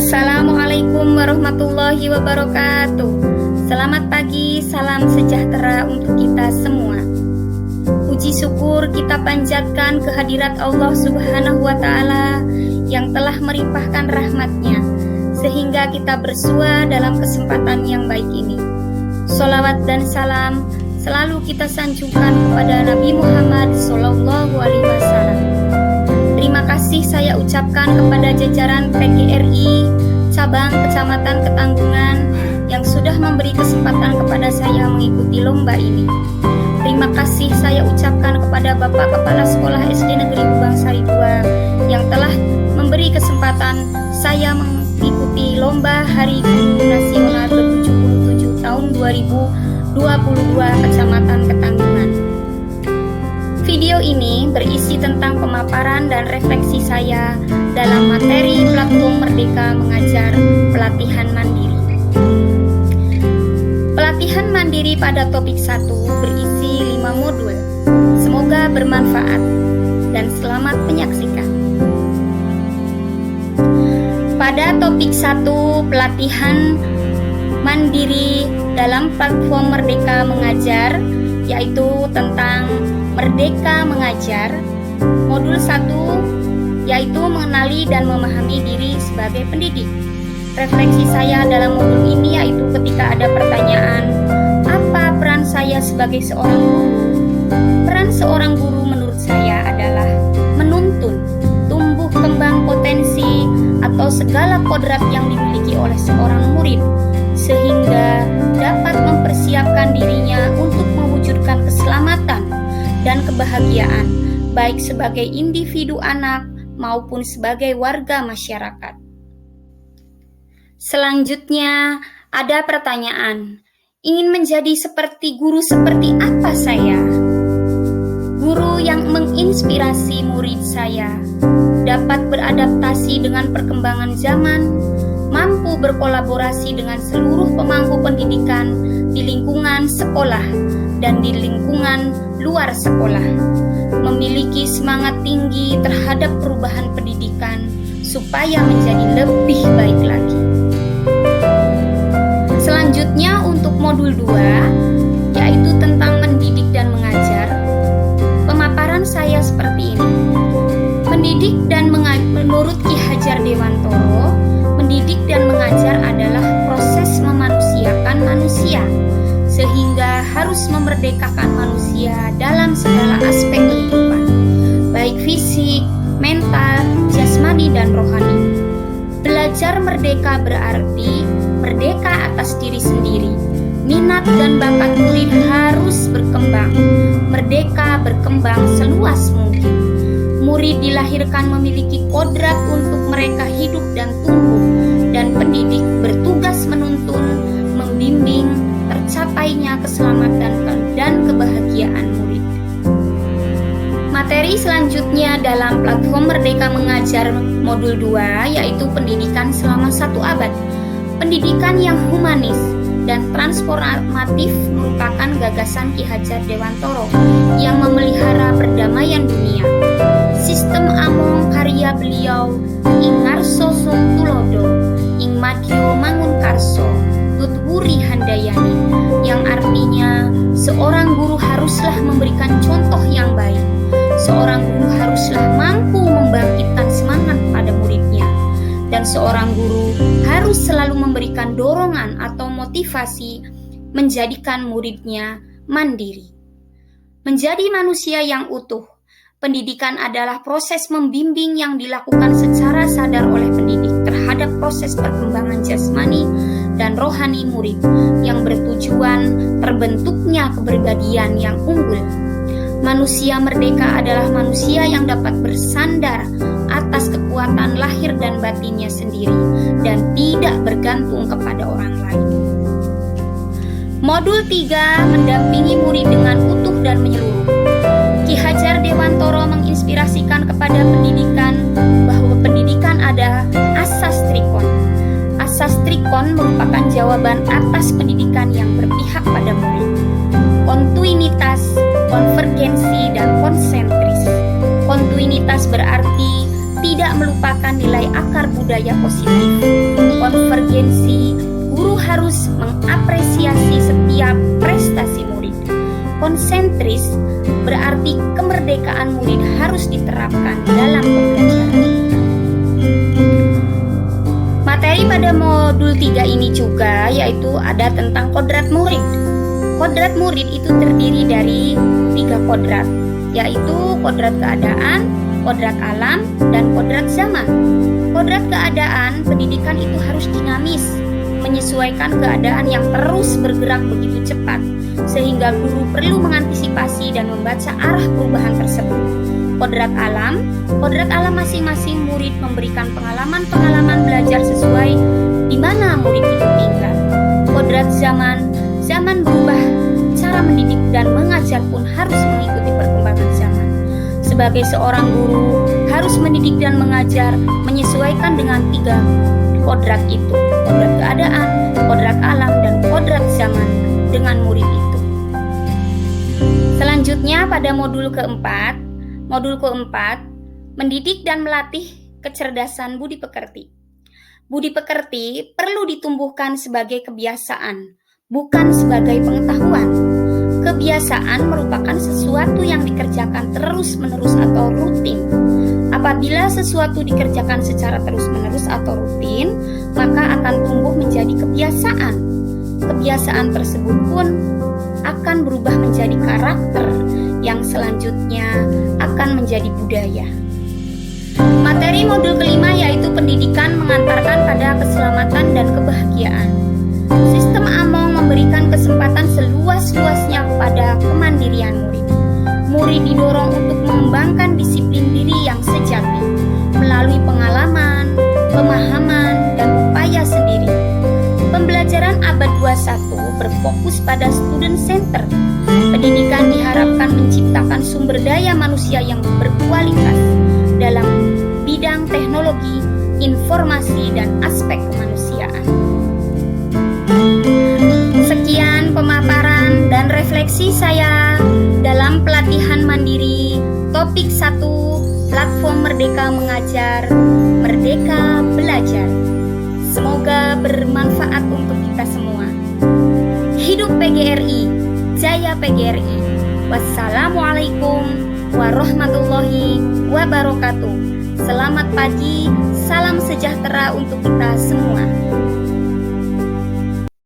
Assalamualaikum warahmatullahi wabarakatuh. Selamat pagi, salam sejahtera untuk kita semua. Puji syukur kita panjatkan kehadirat Allah Subhanahu wa Ta'ala yang telah melimpahkan rahmat-Nya sehingga kita bersua dalam kesempatan yang baik ini. Sholawat dan salam selalu kita sanjungkan kepada Nabi Muhammad SAW. Terima kasih saya ucapkan kepada jajaran PGRI cabang Kecamatan Ketanggungan yang sudah memberi kesempatan kepada saya mengikuti lomba ini. Terima kasih saya ucapkan kepada Bapak Kepala Sekolah SD Negeri Bubangsari 2 yang telah memberi kesempatan saya mengikuti lomba Hari Guru Nasional ke-77 tahun 2022 Kecamatan Ketanggungan. Video ini berisi tentang pemaparan dan refleksi saya dalam materi platform Merdeka Mengajar Pelatihan Mandiri. Pelatihan mandiri pada topik 1 berisi 5 modul. Semoga bermanfaat dan selamat menyaksikan. Pada topik 1 pelatihan mandiri dalam platform Merdeka Mengajar, yaitu tentang Merdeka Mengajar, modul 1 yaitu mengenali dan memahami diri sebagai pendidik. Refleksi saya dalam modul ini yaitu ketika ada pertanyaan, apa peran saya sebagai seorang guru? Peran seorang guru menurut saya adalah menuntun tumbuh kembang potensi atau segala kodrat yang dimiliki oleh seorang murid sehingga dapat mempersiapkan dirinya untuk mewujudkan keselamatan dan kebahagiaan baik sebagai individu anak maupun sebagai warga masyarakat. Selanjutnya ada pertanyaan, ingin menjadi seperti guru seperti apa saya? Guru yang menginspirasi murid saya, dapat beradaptasi dengan perkembangan zaman, mampu berkolaborasi dengan seluruh pemangku pendidikan di lingkungan sekolah dan di lingkungan luar sekolah, memiliki semangat tinggi terhadap perubahan pendidikan supaya menjadi lebih baik lagi. Selanjutnya untuk modul 2 yaitu tentang mendidik dan mengajar, pemaparan saya seperti ini. Mendidik dan menurut Ki Hajar Dewantoro, mendidik dan mengajar adalah proses memanusiakan manusia sehingga harus memerdekakan manusia dalam segala aspek kehidupan, baik fisik, mental, jasmani, dan rohani. Belajar merdeka berarti merdeka atas diri sendiri. Minat dan bakat murid harus berkembang. Merdeka berkembang seluas mungkin. Murid dilahirkan memiliki kodrat untuk mereka hidup dan tumbuh, dan pendidik bertugas menuntun, membimbing, tercapainya keselamatan dan kebahagiaan murid. Materi selanjutnya dalam platform Merdeka Mengajar modul 2 yaitu pendidikan selama 1 abad. Pendidikan yang humanis dan transformatif merupakan gagasan Ki Hajar Dewantoro yang memelihara perdamaian dunia. Sistem among karya beliau ing ngarso sung tulodo ing madyo mangun karso tutwuri handayani, yang artinya seorang guru haruslah memberikan contoh yang baik. Seorang guru haruslah mampu membangkitkan semangat pada muridnya, dan seorang guru harus selalu memberikan dorongan atau motivasi menjadikan muridnya mandiri. Menjadi manusia yang utuh, pendidikan adalah proses membimbing yang dilakukan secara sadar oleh pendidik terhadap proses perkembangan jasmani dan rohani murid yang bertujuan terbentuknya kepribadian yang unggul. Manusia merdeka adalah manusia yang dapat bersandar atas kekuatan lahir dan batinnya sendiri dan tidak bergantung kepada orang lain. Modul 3 mendampingi murid dengan utuh dan menyeluruh. Ki Hajar Dewantoro menginspirasikan kepada pendidikan bahwa pendidikan ada asas trikon. Asas trikon merupakan jawaban atas pendidikan yang berpihak pada murid. Kontinuitas, konvergensi, dan konsentris. Kontinuitas berarti tidak melupakan nilai akar budaya positif. konvergensi, guru harus mengapresiasi setiap prestasi murid. Konsentris berarti kemerdekaan murid harus diterapkan dalam pembelajaran. Materi pada modul 3 ini juga yaitu ada tentang kodrat murid. Kodrat murid itu terdiri dari 3 kodrat, yaitu kodrat keadaan, kodrat alam, dan kodrat zaman. Kodrat keadaan, pendidikan itu harus dinamis, menyesuaikan keadaan yang terus bergerak begitu cepat, sehingga guru perlu mengantisipasi dan membaca arah perubahan tersebut. Kodrat alam masing-masing murid memberikan pengalaman-pengalaman belajar sesuai di mana murid itu tinggal. Kodrat zaman berubah, cara mendidik dan mengajar pun harus mengikuti perkembangan zaman. Sebagai seorang guru, harus mendidik dan mengajar menyesuaikan dengan 3 kodrat itu, kodrat keadaan, kodrat alam, dan kodrat zaman dengan murid itu. Selanjutnya pada modul keempat, mendidik dan melatih kecerdasan budi pekerti. Budi pekerti perlu ditumbuhkan sebagai kebiasaan, bukan sebagai pengetahuan. Kebiasaan merupakan sesuatu yang dikerjakan terus-menerus atau rutin. Apabila sesuatu dikerjakan secara terus-menerus atau rutin, maka akan tumbuh menjadi kebiasaan. Kebiasaan tersebut pun akan berubah menjadi karakter yang selanjutnya akan menjadi budaya. Materi modul kelima yaitu pendidikan mengantarkan pada keselamatan dan kebahagiaan. Sistem Among memberikan kesempatan seluas-luasnya kepada kemandirian murid. Murid didorong untuk mengembangkan disiplin diri yang sejati melalui pengalaman, pemahaman, dan upaya sendiri. Pembelajaran abad 21 berfokus pada student center. Pendidikan diharapkan menciptakan sumber daya manusia yang berkualitas dalam bidang teknologi, informasi, dan aspek kemanusiaan. Sekian pemaparan dan refleksi saya dalam pelatihan mandiri topik 1, platform Merdeka Mengajar, Merdeka Belajar. Semoga bermanfaat untuk kita semua. Hidup PGRI, Jaya PGRI. Wassalamualaikum warahmatullahi wabarakatuh. Selamat pagi, salam sejahtera untuk kita semua.